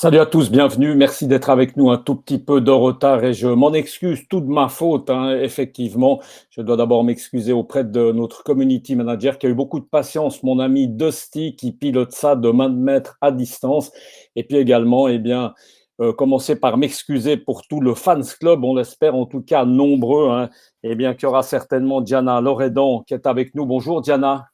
Salut à tous, bienvenue. Merci d'être avec nous un tout petit peu de retard et je m'en excuse, tout de ma faute, hein, effectivement. Je dois d'abord m'excuser auprès de notre community manager qui a eu beaucoup de patience, mon ami Dusty qui pilote ça de main de maître à distance. Et puis également, commencer par m'excuser pour tout le fans club, on l'espère en tout cas nombreux, hein, qu'il y aura certainement Diana Loredan qui est avec nous. Bonjour Diana.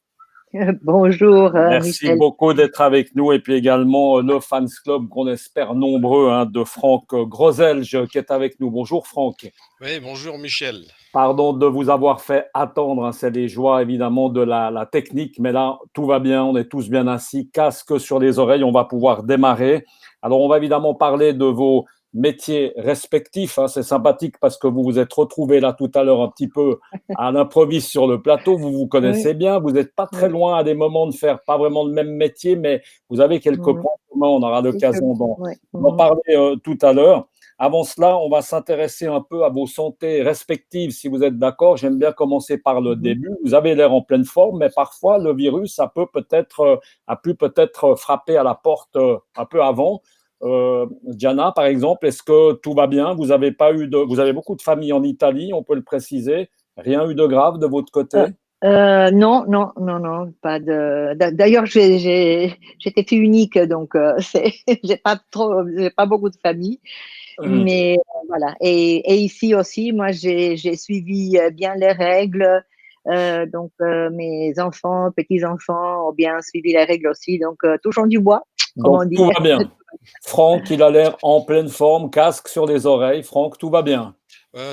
Bonjour Merci Michel. beaucoup d'être avec nous et puis également le fans club qu'on espère nombreux, hein, de Franck Groselge qui est avec nous. Bonjour Franck. Oui, bonjour Michel. Pardon de vous avoir fait attendre, hein, c'est les joies évidemment de la technique, mais là tout va bien, on est tous bien assis, casque sur les oreilles, on va pouvoir démarrer. Alors on va évidemment parler de vos métiers respectifs, hein, c'est sympathique parce que vous vous êtes retrouvés là tout à l'heure un petit peu à l'improviste sur le plateau, vous vous Oui, connaissez bien, vous n'êtes pas très oui, loin à des moments de faire pas vraiment le même métier, mais vous avez quelques oui, points communs, on aura l'occasion oui, d'en parler tout à l'heure. Avant cela, on va s'intéresser un peu à vos santé respectives, si vous êtes d'accord. J'aime bien commencer par le début. Vous avez l'air en pleine forme, mais parfois le virus a pu peut-être frapper à la porte un peu avant. Diana, par exemple, est-ce que tout va bien? Vous avez beaucoup de familles en Italie, on peut le préciser. Rien eu de grave de votre Euh, côté? non, non, non, non, pas de. D'ailleurs, j'étais fille unique, donc j'ai pas beaucoup de famille, Hum. mais voilà. Et ici aussi, moi, j'ai suivi bien les règles. Donc, mes enfants, petits-enfants ont bien suivi les règles aussi. Donc, touchons du bois, comme Donc on dit. tout va bien. Franck, il a l'air en pleine forme, casque sur les oreilles. Franck, tout va bien.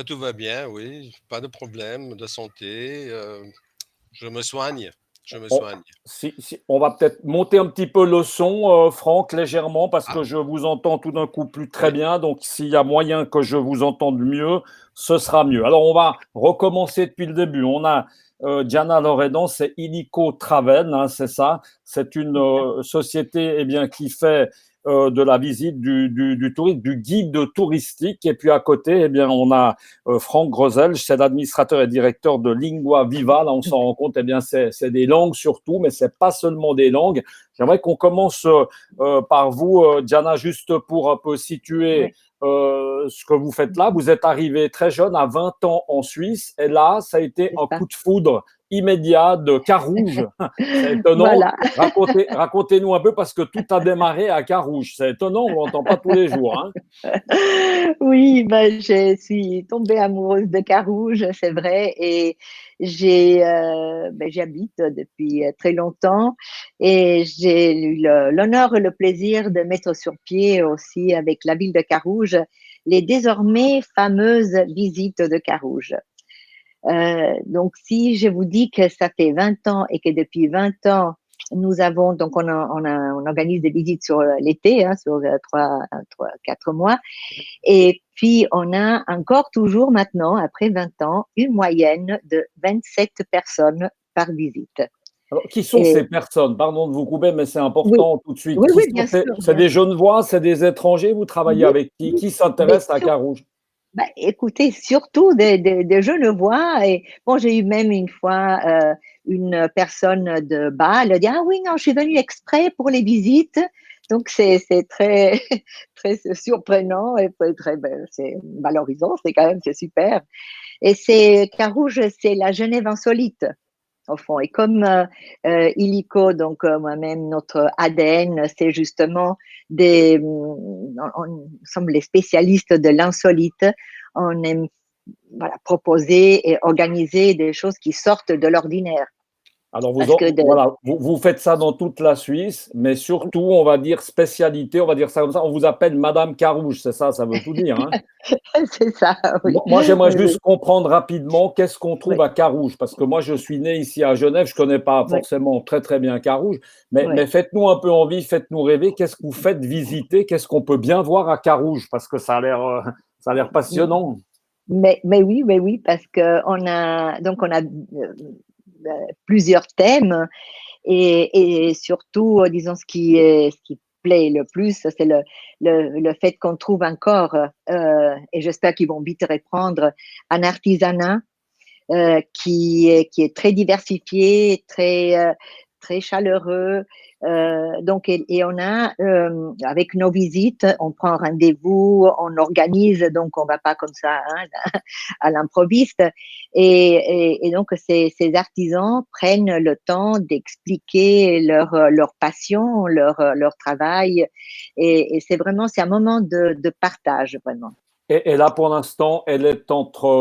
Tout va bien, oui, pas de problème de santé. Je me soigne, je me On, soigne. on va peut-être monter un petit peu le son, Franck, légèrement, parce Ah, que je vous entends tout d'un coup plus très oui, bien. Donc, s'il y a moyen que je vous entende mieux, ce sera mieux. Alors, on va recommencer depuis le début. On a Diana Loredan, c'est Illico Travel, hein, c'est ça. C'est une société qui fait de la visite du tourisme, du guide touristique. Et puis à côté, on a Franck Grosel, c'est l'administrateur et directeur de Lingua Viva. Là, on s'en rend compte, c'est des langues surtout, mais c'est pas seulement des langues. J'aimerais qu'on commence par vous, Diana, juste pour un peu situer Oui, ce que vous faites là. Vous êtes arrivé très jeune, à 20 ans en Suisse, et là, ça a été c'est un ça. coup de foudre immédiat de Carouge. C'est étonnant. Voilà. Racontez-nous un peu parce que tout a démarré à Carouge. C'est étonnant, on ne l'entend pas tous les jours, hein. Oui, ben, je suis tombée amoureuse de Carouge, c'est vrai, et j'habite depuis très longtemps et j'ai eu l'honneur et le plaisir de mettre sur pied aussi avec la ville de Carouge les désormais fameuses visites de Carouge. Donc, si je vous dis que ça fait 20 ans et que depuis 20 ans, nous avons, donc on organise des visites sur l'été, hein, sur 4 mois, et puis, on a encore toujours maintenant, après 20 ans, une moyenne de 27 personnes par visite. Alors, qui sont Et ces personnes? Pardon de vous couper, mais c'est oui, important tout de suite. oui, oui, bien sûr, C'est bien des sûr. Genevois, c'est des étrangers, vous travaillez Oui, avec qui? oui. Qui Mais s'intéresse à Carouge? écoutez, surtout des Genevois. Et bon, j'ai eu même une fois une personne de Bâle elle dit: Ah oui, non, je suis venue exprès pour les visites. Donc, c'est très, très surprenant et c'est valorisant, c'est super. Et c'est Carouge, c'est la Genève insolite, au fond. Et comme Illico, donc moi-même, notre ADN, c'est justement on sommes les spécialistes de l'insolite. On aime voilà, proposer et organiser des choses qui sortent de l'ordinaire. Alors, Parce que voilà, vous faites ça dans toute la Suisse, mais surtout, on va dire spécialité, on va dire ça comme ça, on vous appelle Madame Carouge, c'est ça, ça veut tout dire, hein? c'est ça, oui. Moi, j'aimerais Oui, juste oui, comprendre rapidement qu'est-ce qu'on trouve oui, à Carouge, parce que moi, je suis né ici à Genève, je ne connais pas oui, forcément très très bien Carouge, mais oui. faites-nous un peu envie, faites-nous rêver, qu'est-ce que vous faites visiter, qu'est-ce qu'on peut bien voir à Carouge, parce que ça a l'air passionnant. Mais oui, parce que on a plusieurs thèmes. Et surtout, disons, ce qui plaît le plus, c'est le fait qu'on trouve encore, et j'espère qu'ils vont vite reprendre, un artisanat qui est très diversifié, très chaleureux. Donc, et on a, avec nos visites, on prend rendez-vous, on organise, donc on va pas comme ça, hein, à l'improviste. Et donc, ces artisans prennent le temps d'expliquer leur passion, leur travail. Et c'est vraiment, c'est un moment de partage, vraiment. Et là, pour l'instant, elle est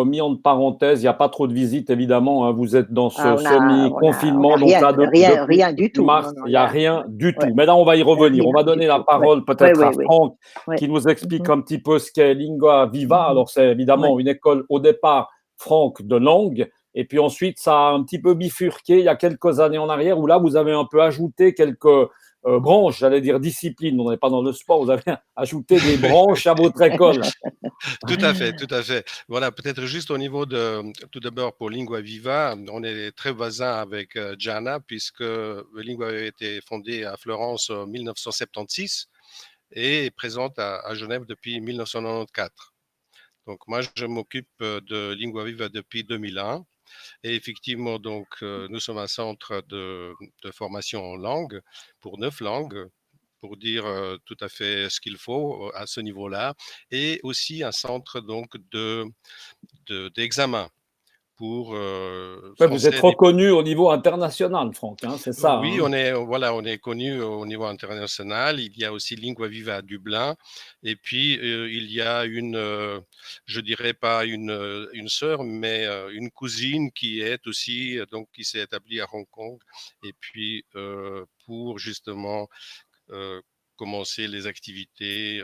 mis entre parenthèses. Il n'y a pas trop de visites, évidemment, hein. Vous êtes dans Ah, ce semi-confinement. on a Donc rien, là, rien, depuis rien du tout. mars, Non, non, il n'y a là, rien du ouais, tout. Mais là, on va y revenir. On rien va du donner la tout. Ouais, parole ouais, peut-être à ouais, ouais, Franck, ouais. qui nous explique Mhm, un petit peu ce qu'est Lingua Viva. mhm, Alors, c'est ouais. évidemment une école, au départ, Franck, de langue. Et puis ensuite, ça a un petit peu bifurqué il y a quelques années en arrière, où là, vous avez un peu ajouté quelques branches, j'allais dire disciplines. On n'est pas dans le sport, vous avez ajouté des branches à votre école. Tout à fait, tout à fait. Voilà, peut-être juste au niveau de, tout d'abord pour Lingua Viva, on est très voisins avec Gianna, puisque Lingua a été fondée à Florence en 1976 et est présente à Genève depuis 1994. Donc moi, je m'occupe de Lingua Viva depuis 2001. Et effectivement, donc, nous sommes un centre de formation en langue pour 9 langues, pour dire tout à fait ce qu'il faut à ce niveau-là, et aussi un centre donc d'examen pour Ouais, vous êtes français. reconnu au niveau international, Franck, hein, c'est ça, Oui, hein. voilà, on est connu au niveau international. Il y a aussi Lingua Viva à Dublin. Et puis, il y a je dirais pas une sœur, mais une cousine qui est aussi, donc, qui s'est établie à Hong Kong. Et puis, pour justement euh, commencer les activités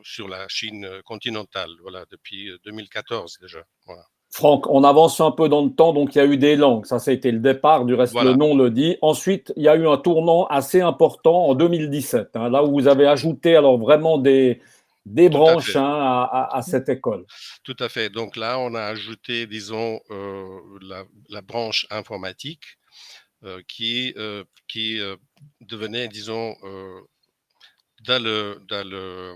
sur la Chine continentale, voilà, depuis 2014 déjà. Voilà. Franck, on avance un peu dans le temps, donc il y a eu des langues. Ça a été le départ, du reste, le Voilà, nom le dit. Ensuite, il y a eu un tournant assez important en 2017, hein, là où vous avez ajouté alors vraiment des tout à branches, fait. hein, à cette école. Tout à fait. Donc là, on a ajouté, disons, la branche informatique qui devenait, disons, dans le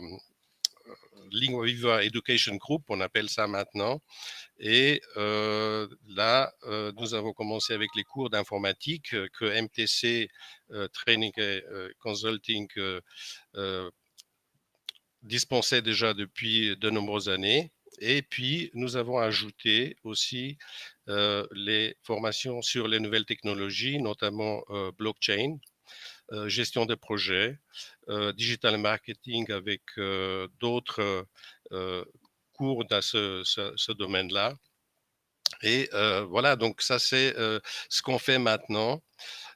Lingua Viva Education Group, on appelle ça maintenant. Et là, nous avons commencé avec les cours d'informatique que MTC Training et Consulting euh, dispensait déjà depuis de nombreuses années. Et puis, nous avons ajouté aussi les formations sur les nouvelles technologies, notamment blockchain, gestion de projets, digital marketing avec d'autres cours dans ce domaine-là. Et voilà, donc ça c'est ce qu'on fait maintenant.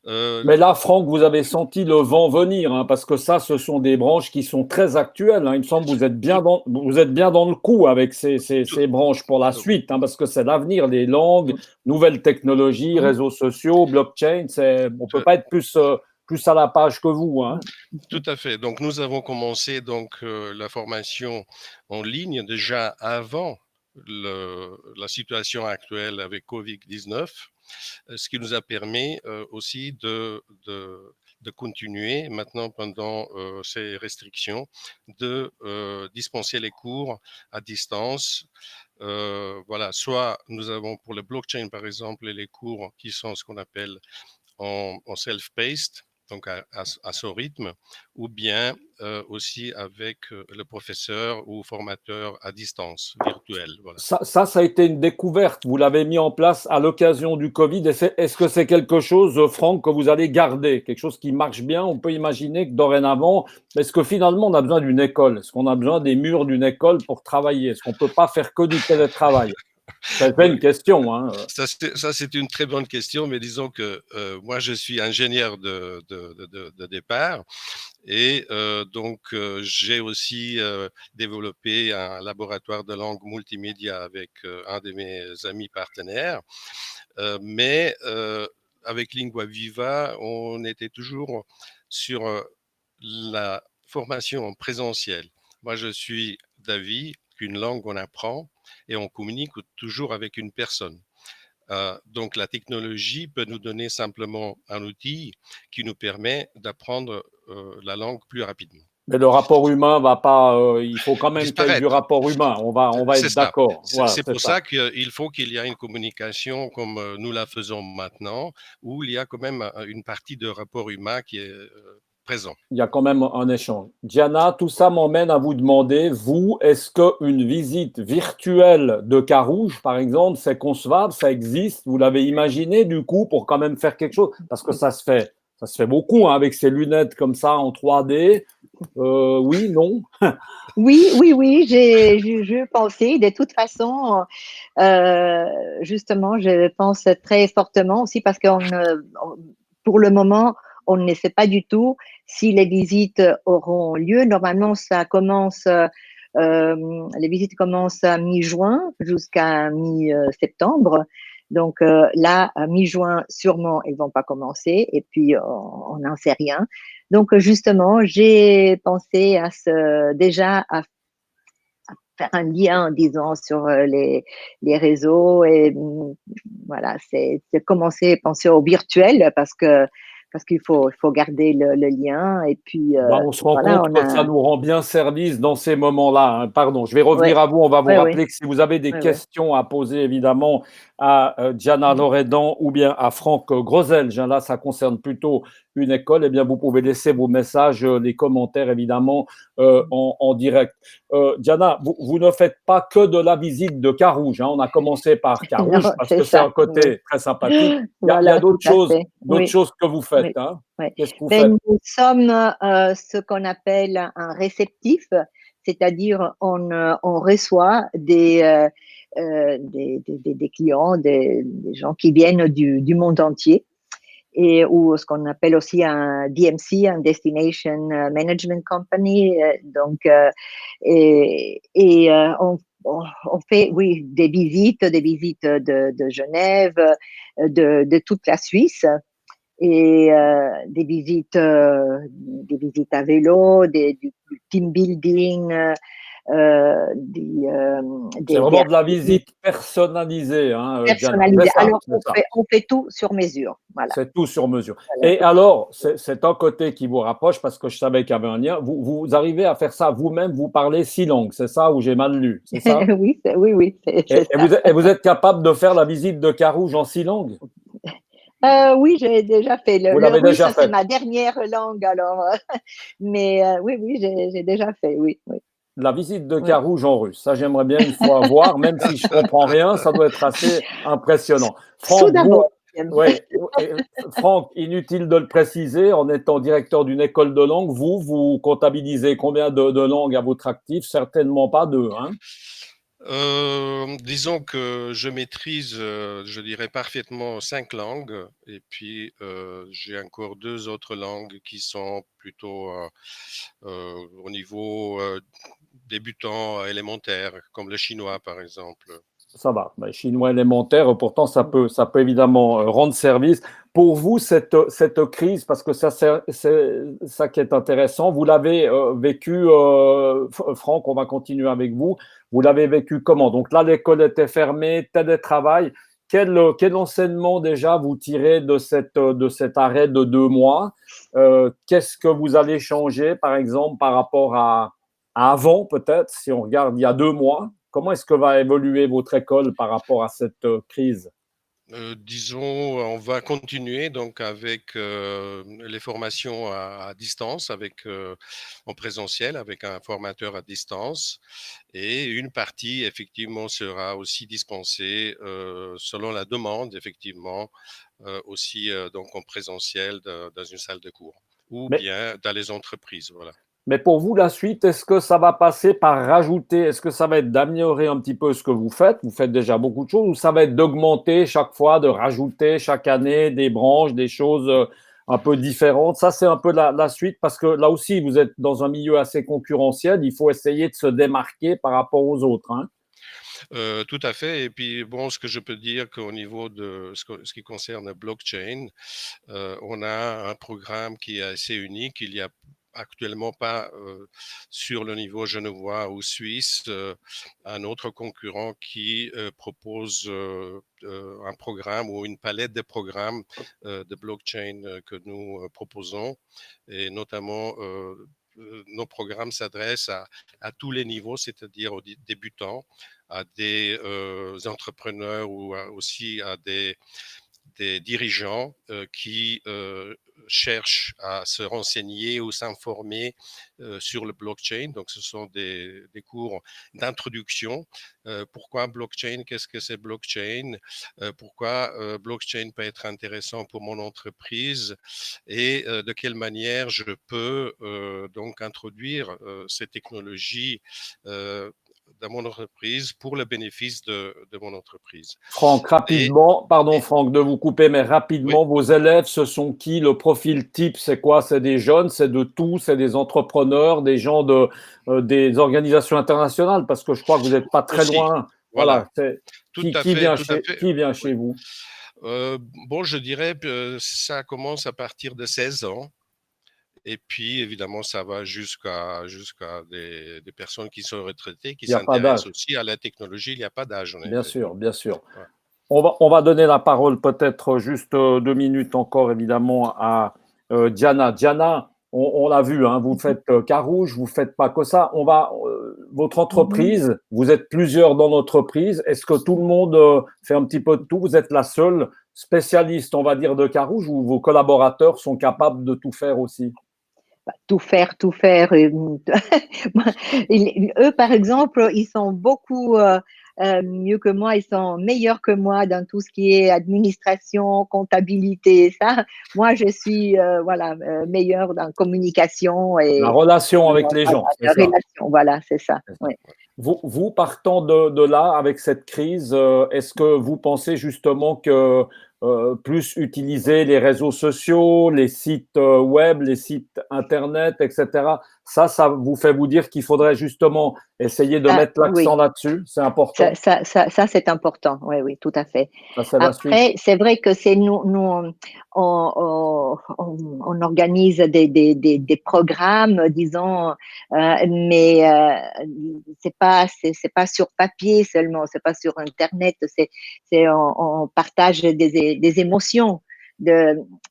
Mais Euh, là, Franck, vous avez senti le vent venir, hein, parce que ça, ce sont des branches qui sont très actuelles, hein. Il me semble que tout, vous êtes bien dans le coup avec tout, ces branches pour la suite, hein, parce que c'est l'avenir, les langues, nouvelles technologies, réseaux sociaux, blockchain. On ne peut tout, pas être plus à la page que vous, hein. tout à fait. Donc nous avons commencé donc la formation en ligne déjà avant la situation actuelle avec Covid-19, ce qui nous a permis aussi de continuer maintenant pendant ces restrictions, de dispenser les cours à distance. Voilà, soit nous avons pour le blockchain par exemple les cours qui sont ce qu'on appelle en self-paced, donc à son rythme, ou bien aussi avec le professeur ou formateur à distance, virtuel. Voilà. Ça a été une découverte. Vous l'avez mis en place à l'occasion du Covid. Est-ce que c'est quelque chose, Franck, que vous allez garder? Quelque chose qui marche bien? On peut imaginer que dorénavant, est-ce que finalement on a besoin d'une école? Est-ce qu'on a besoin des murs d'une école pour travailler? Est-ce qu'on ne peut pas faire que du télétravail? C'est une question, hein. Ça, c'est une très bonne question, mais disons que moi, je suis ingénieur de départ et donc j'ai aussi développé un laboratoire de langue multimédia avec un de mes amis partenaires. Mais avec Lingua Viva, on était toujours sur la formation en présentiel. Moi, je suis d'avis qu'une langue, on apprend et on communique toujours avec une personne. Donc, la technologie peut nous donner simplement un outil qui nous permet d'apprendre la langue plus rapidement. Mais le rapport humain va pas. Il faut quand même qu'il y ait du disparaître. rapport humain. On va C'est être ça. d'accord. Voilà, C'est c'est pour ça. ça qu'il faut qu'il y ait une communication comme nous la faisons maintenant, où il y a quand même une partie de rapport humain qui est présent. Il y a quand même un échange. Diana, tout ça m'emmène à vous demander, vous, est-ce qu'une visite virtuelle de Carouge, par exemple, c'est concevable, ça existe? Vous l'avez imaginé du coup pour quand même faire quelque chose? Parce que ça se fait beaucoup hein, avec ces lunettes comme ça en 3D. Oui, non? Oui, oui, oui, je pensais. De toute façon, justement, je pense très fortement aussi parce pour le moment, on ne sait pas du tout si les visites auront lieu. Normalement, les visites commencent à mi-juin jusqu'à mi-septembre. Donc là, à mi-juin, sûrement, elles vont pas commencer et puis on n'en sait rien. Donc justement, j'ai pensé déjà à faire un lien, disons, sur les réseaux et voilà, c'est commencer à penser au virtuel parce il faut garder le lien et puis Ben, on se rend voilà, compte on que ça a nous rend bien service dans ces moments-là, hein. Pardon, je vais revenir ouais, à vous. On va vous ouais, ouais, rappeler que si vous avez des ouais, ouais. questions à poser, évidemment, à Diana Loredan ou bien à Franck Groselge, hein, là, ça concerne plutôt une école, eh bien, vous pouvez laisser vos messages, les commentaires, évidemment, en direct. Diana, vous ne faites pas que de la visite de Carouge, hein. On a commencé par Non, Carouge parce c'est que c'est ça, un oui. côté très sympathique. Il y a Voilà, tout à fait. d'autres Oui, choses que vous faites, oui, hein. oui. Qu'est-ce que vous Ben, faites? nous sommes ce qu'on appelle un réceptif, c'est-à-dire on reçoit des clients, des gens qui viennent du monde entier, ou ce qu'on appelle aussi un DMC, un Destination Management Company. On fait, oui, des visites de Genève, de toute la Suisse et des visites à vélo, du team building, C'est des vraiment de la activités visite personnalisée, hein, Diana. C'est personnalisées. ça, Alors, c'est ça. on fait tout sur mesure. Voilà. C'est tout sur mesure. Voilà. Et alors, c'est un côté qui vous rapproche parce que je savais qu'il y avait un lien. Vous arrivez à faire ça vous-même, vous parlez 6 langues, c'est ça ou j'ai mal lu, c'est ça? Oui, oui, c'est ça. Et vous êtes capable de faire la visite de Carouge en 6 langues? Oui, j'ai déjà fait. Vous Le l'avez russe, déjà c'est fait. ma dernière langue, alors. Mais oui, oui, j'ai déjà fait. Oui, oui, La visite de oui. Carouge en russe, ça j'aimerais bien une fois voir, même si je comprends rien, ça doit être assez impressionnant. Franck, Soudamour. vous, ouais, Franck, inutile de le préciser, en étant directeur d'une école de langue, vous comptabilisez combien de langues à votre actif? Certainement pas deux, hein? Disons que je maîtrise, je dirais parfaitement 5 langues et puis j'ai encore 2 autres langues qui sont plutôt au niveau débutant élémentaire, comme le chinois par exemple. Ça va. Ben, chinois élémentaire, pourtant, ça peut évidemment rendre service. Pour vous, cette crise, parce que ça, c'est ça qui est intéressant, vous l'avez vécu, Franck, on va continuer avec vous. Vous l'avez vécu comment? Donc là, l'école était fermée, télétravail. Quel enseignement déjà vous tirez de cet arrêt de 2 mois? Qu'est-ce que vous allez changer, par exemple, par rapport à avant, peut-être, si on regarde il y a 2 mois? Comment est-ce que va évoluer votre école par rapport à cette crise? Disons, on va continuer donc avec les formations à distance, en présentiel, avec un formateur à distance. Et une partie, effectivement, sera aussi dispensée selon la demande, effectivement, aussi donc en présentiel dans une salle de cours ou Mais, bien dans les entreprises. Voilà. mais pour vous, la suite, est-ce que ça va passer par rajouter, est-ce que ça va être d'améliorer un petit peu ce que vous faites déjà beaucoup de choses, ou ça va être d'augmenter chaque fois, de rajouter chaque année des branches, des choses un peu différentes? Ça, c'est un peu la suite, parce que là aussi, vous êtes dans un milieu assez concurrentiel, il faut essayer de se démarquer par rapport aux autres, hein. Tout à fait. Et puis, bon, ce que je peux dire qu'au niveau de ce qui concerne blockchain, on a un programme qui est assez unique. Il y a actuellement pas sur le niveau genevois ou suisse un autre concurrent qui propose un programme ou une palette de programmes de blockchain que nous proposons et notamment nos programmes s'adressent à tous les niveaux, c'est-à-dire aux débutants, à des entrepreneurs ou aussi à des dirigeants qui cherchent à se renseigner ou s'informer sur le blockchain. Donc, ce sont des cours d'introduction. Pourquoi blockchain? Qu'est-ce que c'est blockchain? Pourquoi blockchain peut être intéressant pour mon entreprise? Et de quelle manière je peux donc introduire ces technologies dans mon entreprise pour le bénéfice de mon entreprise. Franck, rapidement, pardon Franck de vous couper, mais rapidement, oui. Vos élèves, ce sont qui? Le profil type, c'est quoi? C'est des jeunes, c'est de tout, c'est des entrepreneurs, des gens des organisations internationales, parce que je crois que vous n'êtes pas très Aussi, loin. voilà. Voilà, Tout qui à fait, tout à fait. qui vient Oui. chez vous? Bon, je dirais que ça commence à partir de 16 ans. Et puis, évidemment, ça va jusqu'à des personnes qui sont retraitées, qui Il n'y a pas s'intéressent d'âge. aussi à la technologie. Il n'y a pas d'âge, en Bien effet. sûr, bien sûr. Ouais. On va donner la parole peut-être juste 2 minutes encore, évidemment, à Diana. Diana, on l'a vu, hein, vous faites Carouge, vous faites pas que ça. Votre entreprise, vous êtes plusieurs dans l'entreprise. Est-ce que tout le monde fait un petit peu de tout? Vous êtes la seule spécialiste, on va dire, de Carouge, ou vos collaborateurs sont capables de tout faire aussi? Tout faire, tout faire. Eux, par exemple, ils sont beaucoup mieux que moi, ils sont meilleurs que moi dans tout ce qui est administration, comptabilité, ça. Moi, je suis voilà, meilleure dans communication La et relation avec les voilà, gens, c'est la ça. relation, voilà, c'est ça. Oui. Vous, partant de là, avec cette crise, est-ce que vous pensez justement que plus utiliser les réseaux sociaux, les sites web, les sites internet, etc., ça vous fait vous dire qu'il faudrait justement essayer de mettre Oui. l'accent là-dessus? C'est important? Ça c'est important, oui, oui, tout à fait. Ça, c'est la suite. Après, c'est vrai que c'est nous on organise des programmes, disons, mais c'est pas sur papier seulement, c'est pas sur Internet, on partage des émotions.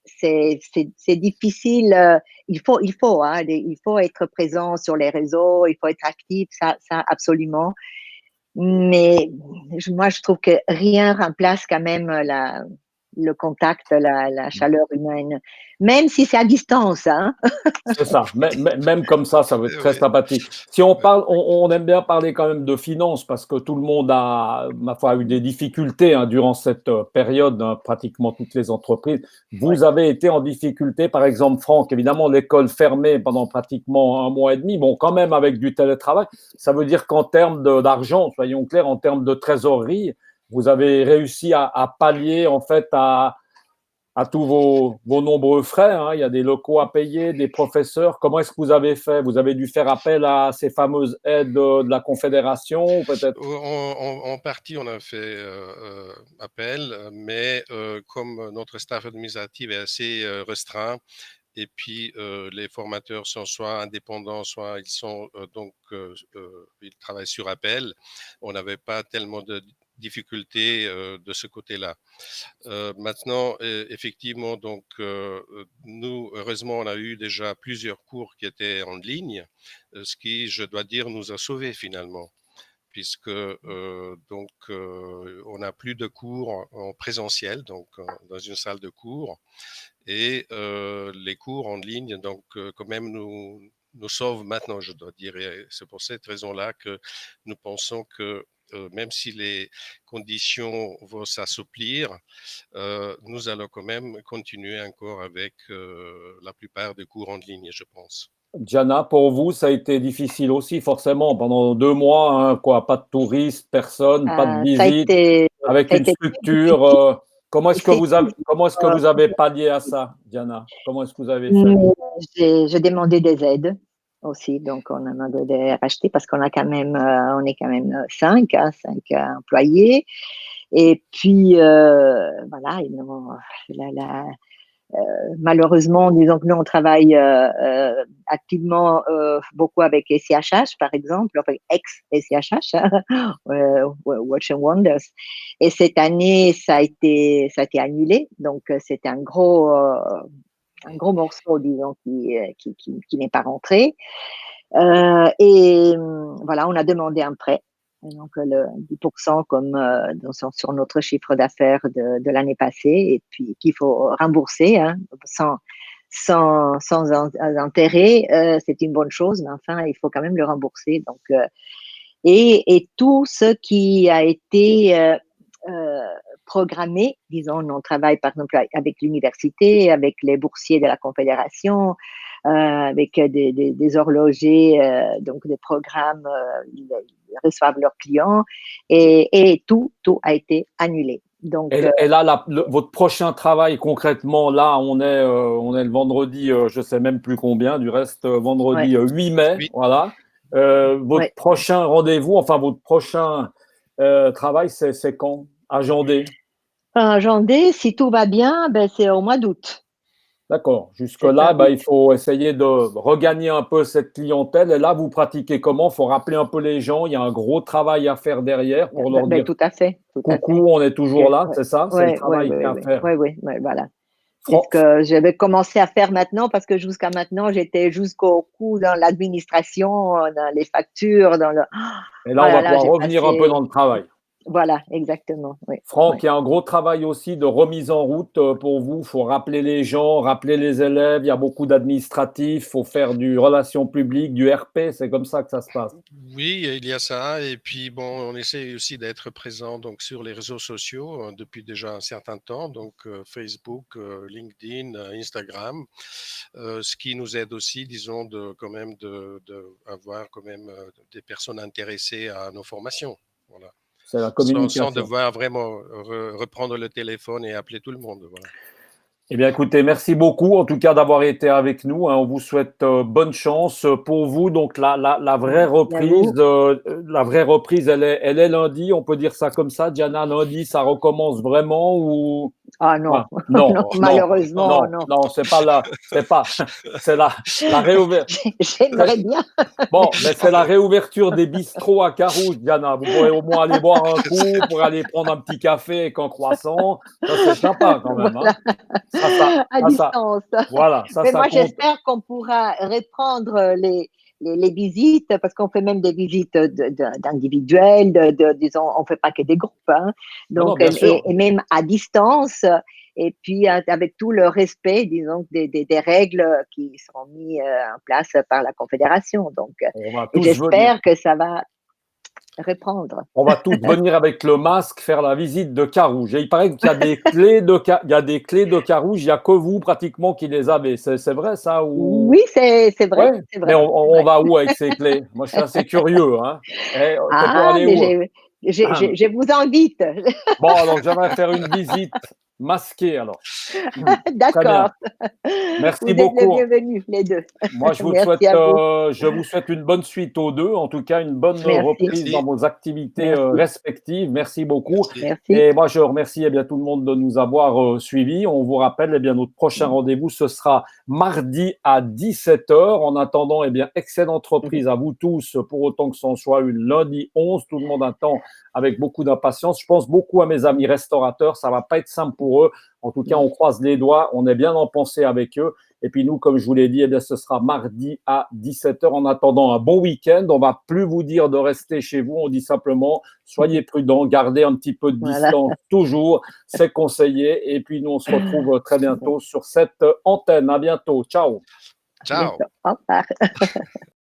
C'est difficile. Il faut il faut être présent sur les réseaux, il faut être actif, ça absolument. Mais moi, je trouve que rien remplace quand même le contact, la chaleur humaine, même si c'est à distance. Hein. C'est ça. Même comme ça va être très Oui. sympathique. Si on parle, on aime bien parler quand même de finances parce que tout le monde a, ma foi, eu des difficultés hein, durant cette période, hein, pratiquement toutes les entreprises. Ouais. Vous avez été en difficulté, par exemple, Franck, évidemment, l'école fermée pendant pratiquement 1 mois et demi. Bon, quand même, avec du télétravail, ça veut dire qu'en termes d'argent, soyons clairs, en termes de trésorerie, vous avez réussi à pallier, en fait, à tous vos nombreux frais. Hein. Il y a des locaux à payer, des professeurs. Comment est-ce que vous avez fait? Vous avez dû faire appel à ces fameuses aides de la Confédération, peut-être? En partie, on a fait appel, mais comme notre staff administratif est assez restreint, et puis les formateurs sont soit indépendants, soit ils travaillent sur appel, on n'avait pas tellement de difficultés de ce côté-là. Maintenant, effectivement, donc nous, heureusement, on a eu déjà plusieurs cours qui étaient en ligne, ce qui, je dois dire, nous a sauvés finalement, puisque on n'a plus de cours en présentiel, donc dans une salle de cours, et les cours en ligne, donc quand même nous sauvent maintenant, je dois dire, et c'est pour cette raison-là que nous pensons que même si les conditions vont s'assouplir, nous allons quand même continuer encore avec la plupart des cours en ligne, je pense. Diana, pour vous, ça a été difficile aussi, forcément, pendant 2 mois, hein, quoi, pas de touristes, personne, pas de Ça a visite, été, avec ça a une été très structure. difficile. Comment est-ce que vous avez pallié à ça, Diana? Comment est-ce que vous avez fait? Mais j'ai demandé des aides aussi, donc on en a demandé racheter parce qu'on a quand même, on est quand même 5, hein, 5 employés. Et puis voilà, malheureusement, disons que nous on travaille activement beaucoup avec SCHH par exemple, enfin ex-SCHH, Watch and Wonders. Et cette année, ça a été annulé, donc c'était un gros un gros morceau, disons, qui n'est pas rentré. Et voilà, on a demandé un prêt. Et donc, le 10% comme sur notre chiffre d'affaires de l'année passée, et puis qu'il faut rembourser sans intérêt. C'est une bonne chose, mais enfin, il faut quand même le rembourser. Donc, et tout ce qui a été programmé, disons, on travaille par exemple avec l'université, avec les boursiers de la Confédération, avec des horlogers, donc des programmes, ils reçoivent leurs clients, et tout a été annulé. Donc, et là, votre prochain travail concrètement, là, on est le vendredi, je sais même plus combien, du reste, vendredi 8 mai, Oui. voilà. Votre prochain rendez-vous, enfin votre prochain travail, c'est quand? Agendé? agendé, si tout va bien, ben, c'est au mois d'août. D'accord. Jusque-là, il faut essayer de regagner un peu cette clientèle. Et là, vous pratiquez comment? Il faut rappeler un peu les gens. Il y a un gros travail à faire derrière pour leur dire tout à fait. coucou, on est toujours là, c'est ça? C'est le travail qu'il y a à faire. Oui, voilà. C'est ce que je vais commencer à faire maintenant, parce que jusqu'à maintenant, j'étais jusqu'au cou dans l'administration, dans les factures, Et là, on va pouvoir revenir un peu dans le travail. Voilà, exactement. Oui. Franck, il y a un gros travail aussi de remise en route pour vous. Il faut rappeler les gens, rappeler les élèves. Il y a beaucoup d'administratifs. Il faut faire du relation publique, du RP. C'est comme ça que ça se passe. Oui, il y a ça. Et puis, bon, on essaie aussi d'être présent donc, sur les réseaux sociaux depuis déjà un certain temps. Donc, Facebook, LinkedIn, Instagram. Ce qui nous aide aussi, disons, quand même avoir quand même des personnes intéressées à nos formations. Voilà. C'est la communication. Sans devoir vraiment reprendre le téléphone et appeler tout le monde. Voilà. Eh bien, écoutez, merci beaucoup en tout cas d'avoir été avec nous. On vous souhaite bonne chance pour vous. Donc, la vraie reprise, elle est lundi. On peut dire ça comme ça. Diana, lundi, ça recommence vraiment ou… Ah non, non, malheureusement, non. Non, c'est la réouverture. J'aimerais bien. Bon, mais c'est la réouverture des bistrots à Carouge, Diana. Vous pourrez au moins aller boire un coup, pour aller prendre un petit café avec un croissant. Ça, c'est sympa quand même. Voilà. Hein. À distance. Voilà, mais moi, j'espère qu'on pourra reprendre les visites, parce qu'on fait même des visites d'individuels, disons, on fait pas que des groupes, hein. Donc, et même à distance, et puis avec tout le respect, disons, des règles qui seront mises en place par la Confédération. Donc, j'espère que ça va reprendre. On va tous venir avec le masque faire la visite de Carouge. Et il paraît qu'il y a des clés de Carouge, il n'y a que vous pratiquement qui les avez. C'est vrai ça ou… Oui, c'est vrai. Ouais. Mais on va où avec ces clés? Moi, je suis assez curieux. Hein. C'est pour aller où? Je vous invite. Bon, alors j'aimerais faire une visite masquée alors. D'accord. Merci beaucoup. Vous êtes les bienvenus, les deux. Moi, je vous souhaite une bonne suite aux deux. En tout cas, une bonne reprise dans vos activités respectives. Merci beaucoup. Merci. Et moi, je remercie tout le monde de nous avoir suivis. On vous rappelle, notre prochain rendez-vous, ce sera mardi à 17h. En attendant, excellente reprise à vous tous, pour autant que ce soit une lundi 11. Tout le monde attend avec beaucoup d'impatience. Je pense beaucoup à mes amis restaurateurs. Ça va pas être simple pour eux. En tout cas, on croise les doigts. On est bien en pensée avec eux. Et puis nous, comme je vous l'ai dit, ce sera mardi à 17h. En attendant, un bon week-end. On ne va plus vous dire de rester chez vous. On dit simplement, soyez prudents, gardez un petit peu de distance toujours. C'est conseillé. Et puis nous, on se retrouve très bientôt sur cette antenne. À bientôt. Ciao. Ciao. Au revoir.